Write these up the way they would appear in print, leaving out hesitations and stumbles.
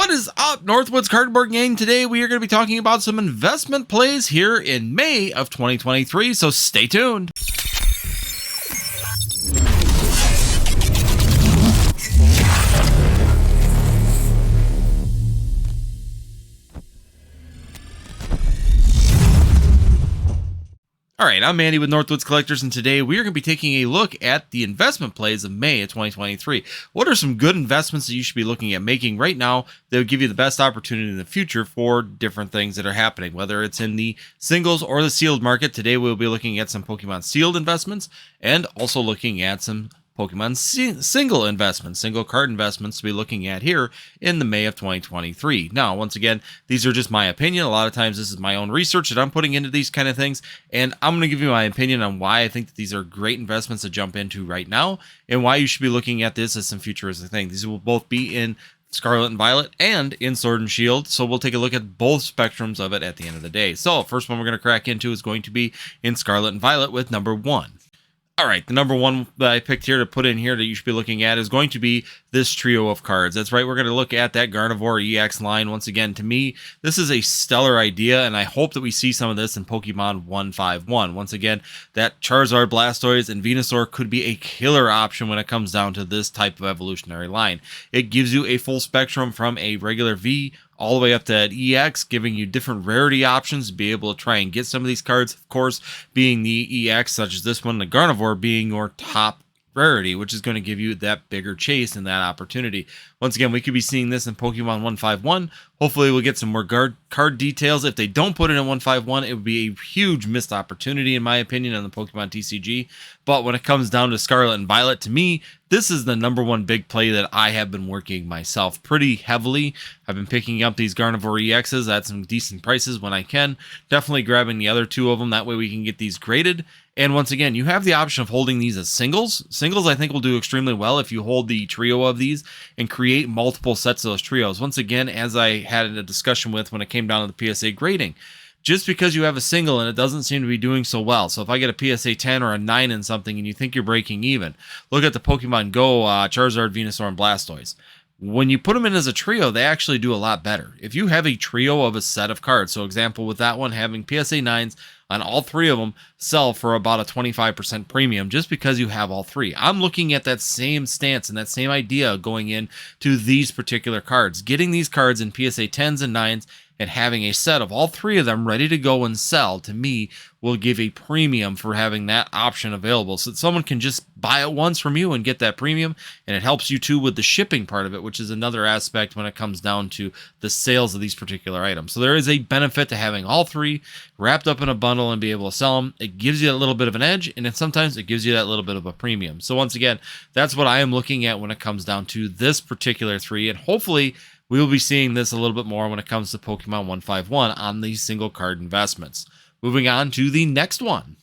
What is up, Northwoods Cardboard Gang? Today we are going to be talking about some investment plays here in May of 2023, so stay tuned. Alright, I'm Andy with Northwoods Collectors, and today we are going to be taking a look at the investment plays of May of 2023. What are some good investments that you should be looking at making right now that would give you the best opportunity in the future for different things that are happening, whether it's in the singles or the sealed market? Today we'll be looking at some Pokemon sealed investments and also looking at some Pokemon single investments, single card investments to be looking at here in the May of 2023. Now, once again, these are just my opinion. A lot of times this is my own research that I'm putting into these kind of things, and I'm going to give you my opinion on why I think that these are great investments to jump into right now and why you should be looking at this as some futuristic thing. These will both be in Scarlet and Violet and in Sword and Shield, so we'll take a look at both spectrums of it at the end of the day. So, first one we're going to crack into is going to be in Scarlet and Violet with number 1. All right, the number one that I picked here to put in here that you should be looking at is going to be this trio of cards. That's right, we're going to look at that Gardevoir EX line. Once again, to me, this is a stellar idea, and I hope that we see some of this in Pokemon 151. Once again, that Charizard, Blastoise, and Venusaur could be a killer option when it comes down to this type of evolutionary line. It gives you a full spectrum from a regular V all the way up to that EX, giving you different rarity options to be able to try and get some of these cards. Of course, being the EX, such as this one, the Gardevoir being your top rarity, which is going to give you that bigger chase and that opportunity. Once again, we could be seeing this in Pokemon 151. Hopefully we'll get some more card details. If they don't put it in 151, it would be a huge missed opportunity, in my opinion, on the Pokemon TCG. But when it comes down to Scarlet and Violet, to me, this is the number one big play that I have been working myself pretty heavily. I've been picking up these Gardevoir EXs at some decent prices when I can. Definitely grabbing the other two of them. That way we can get these graded. And once again, you have the option of holding these as singles. Singles, I think, will do extremely well if you hold the trio of these and create multiple sets of those trios. Once again, as I had a discussion with when it came down to the PSA grading, just because you have a single and it doesn't seem to be doing so well. So if I get a PSA 10 or a 9 in something and you think you're breaking even, look at the Pokemon Go, Charizard, Venusaur, and Blastoise. When you put them in as a trio, they actually do a lot better. If you have a trio of a set of cards, so example with that one, having PSA 9s on all three of them sell for about a 25% premium just because you have all three. I'm looking at that same stance and that same idea going into these particular cards. Getting these cards in PSA 10s and 9s and having a set of all three of them ready to go and sell, to me, will give a premium for having that option available so that someone can just buy it once from you and get that premium. And it helps you too with the shipping part of it, which is another aspect when it comes down to the sales of these particular items. So there is a benefit to having all three wrapped up in a bundle and be able to sell them. It gives you a little bit of an edge, and then sometimes it gives you that little bit of a premium. So once again, that's what I am looking at when it comes down to this particular three, and hopefully we will be seeing this a little bit more when it comes to Pokemon 151 on these single card investments. Moving on to the next one.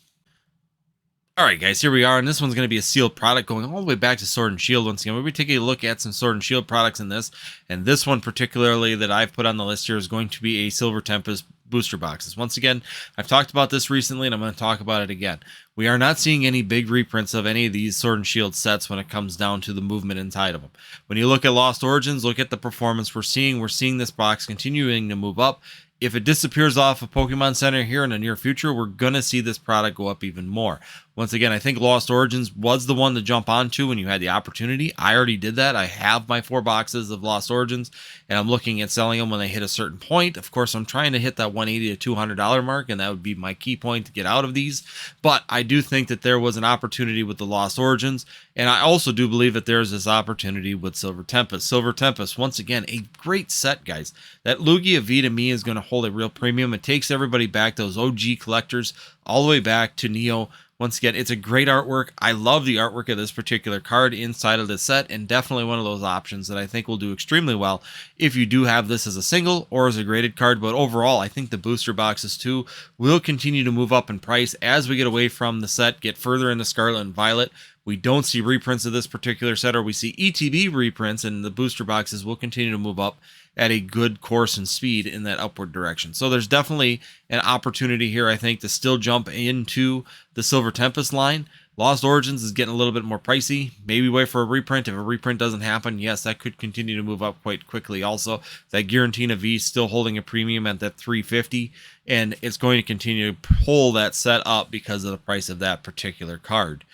All right, guys, here we are, and this one's going to be a sealed product going all the way back to Sword and Shield. Once again, we'll be taking a look at some Sword and Shield products in this, and this one particularly that I've put on the list here is going to be a Silver Tempest booster boxes. Once again, I've talked about this recently, and I'm going to talk about it again. We are not seeing any big reprints of any of these Sword and Shield sets when it comes down to the movement inside of them. When you look at Lost Origins, look at the performance we're seeing this box continuing to move up. If it disappears off of Pokemon Center here in the near future, we're going to see this product go up even more. Once again, I think Lost Origins was the one to jump onto when you had the opportunity. I already did that. I have my 4 boxes of Lost Origins, and I'm looking at selling them when they hit a certain point. Of course, I'm trying to hit that $180 to $200 mark, and that would be my key point to get out of these. But I do think that there was an opportunity with the Lost Origins, and I also do believe that there's this opportunity with Silver Tempest. Silver Tempest, once again, a great set, guys. That Lugia V to me is going to hold a real premium. It takes everybody back, those OG collectors, all the way back to Neo. Once again, it's a great artwork. I love the artwork of this particular card inside of the set, and definitely one of those options that I think will do extremely well if you do have this as a single or as a graded card. But overall, I think the booster boxes too will continue to move up in price as we get away from the set, get further into Scarlet and Violet. We don't see reprints of this particular set, or we see ETB reprints, and the booster boxes will continue to move up at a good course and speed in that upward direction. So there's definitely an opportunity here, I think, to still jump into the Silver Tempest line. Lost Origins is getting a little bit more pricey. Maybe wait for a reprint. If a reprint doesn't happen, yes, that could continue to move up quite quickly. Also, that Giratina V is still holding a premium at that 350, and it's going to continue to pull that set up because of the price of that particular card.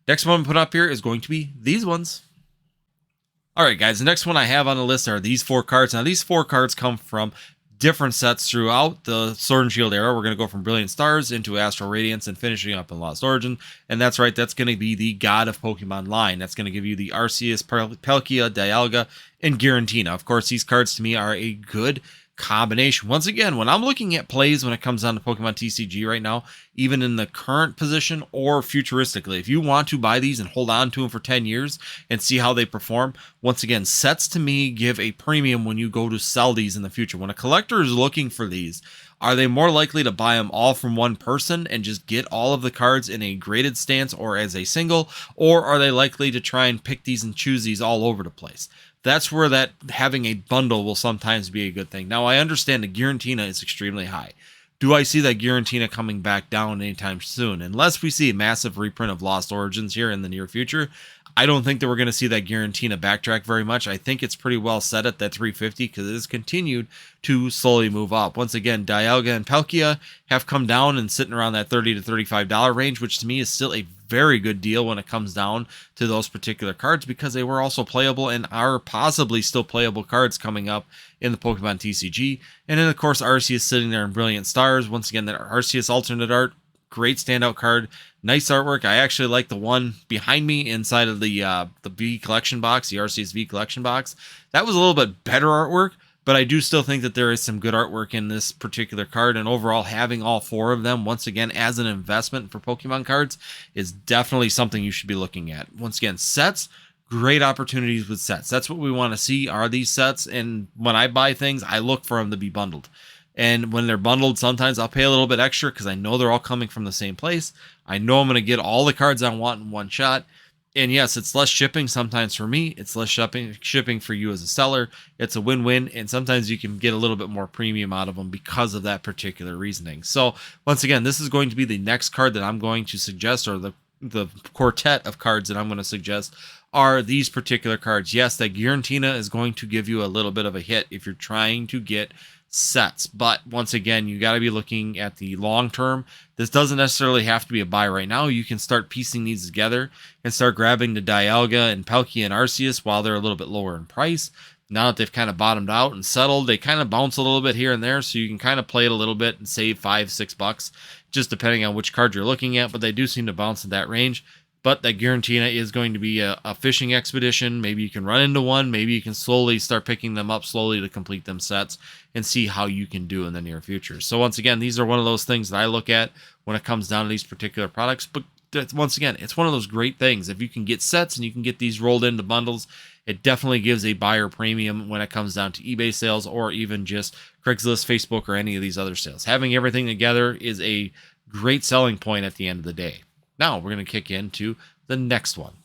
Next one put up here is going to be these ones. All right, guys, the next one I have on the list are these 4 cards. Now, these 4 cards come from different sets throughout the Sword and Shield era. We're going to go from Brilliant Stars into Astral Radiance and finishing up in Lost Origin. And that's right, that's going to be the God of Pokemon line. That's going to give you the Arceus, Palkia, Dialga, and Giratina. Of course, these cards to me are a good combination. Once again, when I'm looking at plays when it comes down to Pokemon TCG right now, even in the current position or futuristically, if you want to buy these and hold on to them for 10 years and see how they perform, once again, sets to me give a premium when you go to sell these in the future. When a collector is looking for these, are they more likely to buy them all from one person and just get all of the cards in a graded stance or as a single, or are they likely to try and pick these and choose these all over the place? That's where that having a bundle will sometimes be a good thing. Now, I understand the Giratina is extremely high. Do I see that Giratina coming back down anytime soon? Unless we see a massive reprint of Lost Origins here in the near future, I don't think that we're going to see that Giratina backtrack very much. I think it's pretty well set at that 350 because it has continued to slowly move up. Once again, Dialga and Palkia have come down and sitting around that $30 to $35 range, which to me is still a very good deal when it comes down to those particular cards because they were also playable and are possibly still playable cards coming up in the Pokemon TCG. And then, of course, Arceus sitting there in Brilliant Stars. Once again, that Arceus alternate art, great standout card, nice artwork. I actually like the one behind me inside of the V collection box, the Arceus V collection box. That was a little bit better artwork, but I do still think that there is some good artwork in this particular card, and overall having all 4 of them, once again, as an investment for Pokemon cards is definitely something you should be looking at. Once again, sets, great opportunities with sets. That's what we want to see are these sets, and when I buy things, I look for them to be bundled. And when they're bundled, sometimes I'll pay a little bit extra because I know they're all coming from the same place. I know I'm going to get all the cards I want in one shot. And yes, it's less shipping sometimes for me. It's less shipping for you as a seller. It's a win-win. And sometimes you can get a little bit more premium out of them because of that particular reasoning. So once again, this is going to be the next card that I'm going to suggest, or the quartet of cards that I'm going to suggest are these particular cards. Yes, that Giratina is going to give you a little bit of a hit if you're trying to get sets, but once again, you got to be looking at the long term. This doesn't necessarily have to be a buy right now. You can start piecing these together and start grabbing the Dialga and Palkia and Arceus while they're a little bit lower in price. Now that they've kind of bottomed out and settled, they kind of bounce a little bit here and there, so you can kind of play it a little bit and save $5-6, just depending on which card you're looking at, but they do seem to bounce in that range. But that Giratina is going to be a fishing expedition. Maybe you can run into one. Maybe you can slowly start picking them up slowly to complete them sets and see how you can do in the near future. So once again, these are one of those things that I look at when it comes down to these particular products. But once again, it's one of those great things. If you can get sets and you can get these rolled into bundles, it definitely gives a buyer premium when it comes down to eBay sales or even just Craigslist, Facebook, or any of these other sales. Having everything together is a great selling point at the end of the day. Now we're going to kick into the next one.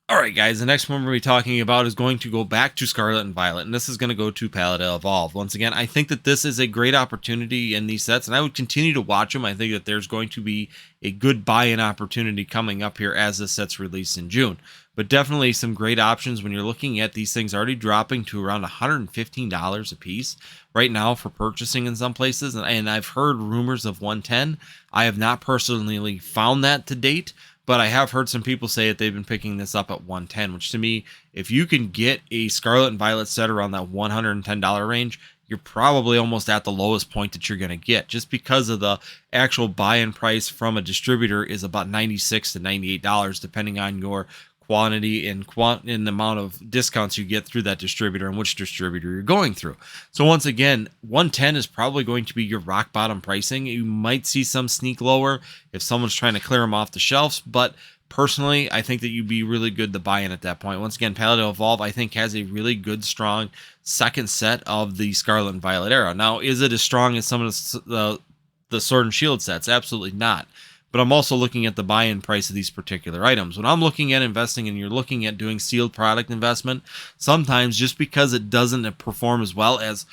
All right, guys, the next one we're going to be talking about is going to go back to Scarlet and Violet, and this is going to go to Palette Evolve. Once again, I think that this is a great opportunity in these sets, and I would continue to watch them. I think that there's going to be a good buy-in opportunity coming up here as this set's released in June. But definitely some great options when you're looking at these things already dropping to around $115 a piece right now for purchasing in some places. And I've heard rumors of 110. I have not personally found that to date, but I have heard some people say that they've been picking this up at 110, which to me, if you can get a Scarlet and Violet set around that $110 range, you're probably almost at the lowest point that you're going to get, just because of the actual buy-in price from a distributor is about $96 to $98, depending on your quantity and the amount of discounts you get through that distributor and which distributor you're going through. So once again, 110 is probably going to be your rock bottom pricing. You might see some sneak lower if someone's trying to clear them off the shelves, but personally, I think that you'd be really good to buy in at that point. Once again, Palette Evolve, I think, has a really good, strong second set of the Scarlet and Violet era. Now, is it as strong as some of the Sword and Shield sets? Absolutely not. but I'm also looking at the buy-in price of these particular items. When I'm looking at investing and you're looking at doing sealed product investment, sometimes just because it doesn't perform as well as,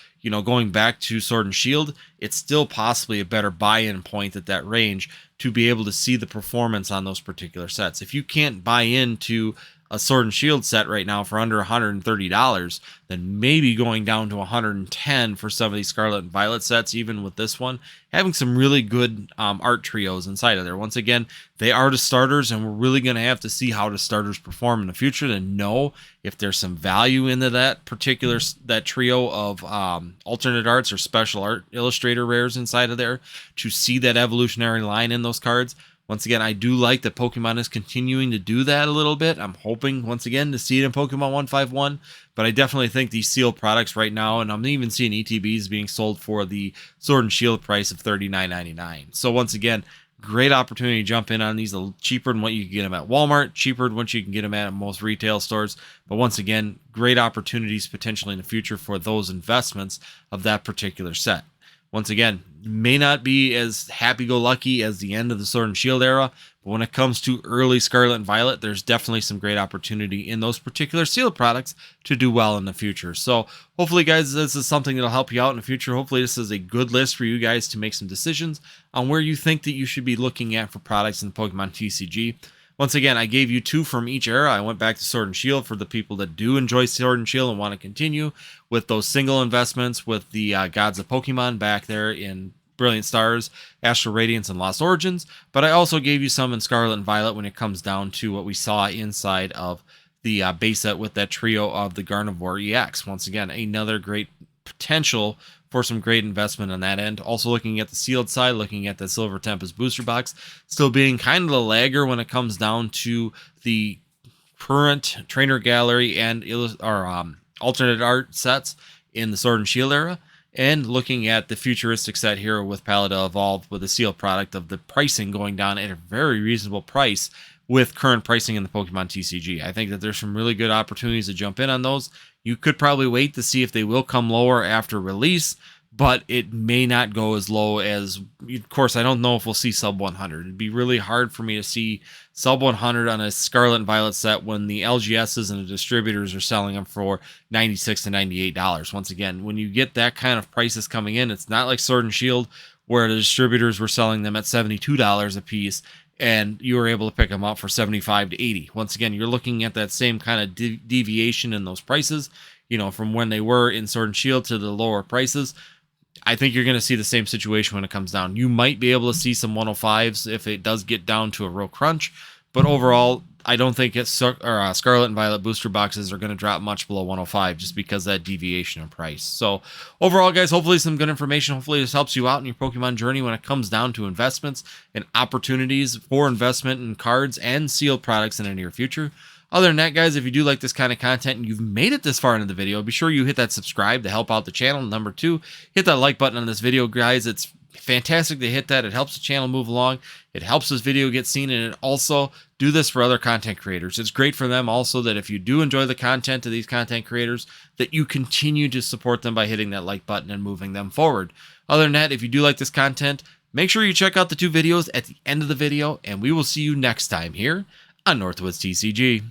going back to Sword and Shield, it's still possibly a better buy-in point at that range to be able to see the performance on those particular sets. If you can't buy into a Sword and Shield set right now for under $130, then maybe going down to $110 for some of these Scarlet and Violet sets, even with this one, having some really good art trios inside of there. Once again, they are the starters, and we're really going to have to see how the starters perform in the future to know if there's some value into that particular trio of alternate arts or special art illustrator rares inside of there to see that evolutionary line in those cards. Once again, I do like that Pokemon is continuing to do that a little bit. I'm hoping, once again, to see it in Pokemon 151, but I definitely think these sealed products right now, and I'm even seeing ETBs being sold for the Sword and Shield price of $39.99. So once again, great opportunity to jump in on these, a little cheaper than what you can get them at Walmart, cheaper than what you can get them at most retail stores. But once again, great opportunities potentially in the future for those investments of that particular set. Once again, may not be as happy-go-lucky as the end of the Sword and Shield era, but when it comes to early Scarlet and Violet, there's definitely some great opportunity in those particular sealed products to do well in the future. So hopefully, guys, this is something that'll help you out in the future. Hopefully, this is a good list for you guys to make some decisions on where you think that you should be looking at for products in the Pokemon TCG. Once again, I gave you 2 from each era. I went back to Sword and Shield for the people that do enjoy Sword and Shield and want to continue with those single investments with the Gods of Pokemon back there in Brilliant Stars, Astral Radiance, and Lost Origins. But I also gave you some in Scarlet and Violet when it comes down to what we saw inside of the base set with that trio of the Gardevoir EX. Once again, another great potential for some great investment on that end. Also looking at the sealed side, looking at the Silver Tempest booster box, still being kind of the lagger when it comes down to the current trainer gallery and alternate art sets in the Sword and Shield era. And looking at the futuristic set here with Palette Evolved with a sealed product of the pricing going down at a very reasonable price with current pricing in the Pokemon TCG. I think that there's some really good opportunities to jump in on those. You could probably wait to see if they will come lower after release, but it may not go as low as, of course, I don't know if we'll see sub 100. It'd be really hard for me to see sub 100 on a Scarlet and Violet set when the LGSs and the distributors are selling them for $96 to $98. Once again, when you get that kind of prices coming in, it's not like Sword and Shield where the distributors were selling them at $72 a piece and you were able to pick them up for $75 to $80. Once again, you're looking at that same kind of deviation in those prices, from when they were in Sword and Shield to the lower prices. I think you're going to see the same situation when it comes down. You might be able to see some 105s if it does get down to a real crunch, but overall, I don't think Scarlet and Violet booster boxes are going to drop much below 105 just because of that deviation in price. So overall, guys, hopefully some good information. Hopefully this helps you out in your Pokemon journey when it comes down to investments and opportunities for investment in cards and sealed products in the near future. Other than that, guys, if you do like this kind of content and you've made it this far into the video, be sure you hit that subscribe to help out the channel. Number 2, hit that like button on this video, guys. It's fantastic to hit that. It helps the channel move along. It helps this video get seen, and it also do this for other content creators. It's great for them also that if you do enjoy the content of these content creators, that you continue to support them by hitting that like button and moving them forward. Other than that, if you do like this content, make sure you check out the 2 videos at the end of the video, and we will see you next time here on Northwoods TCG.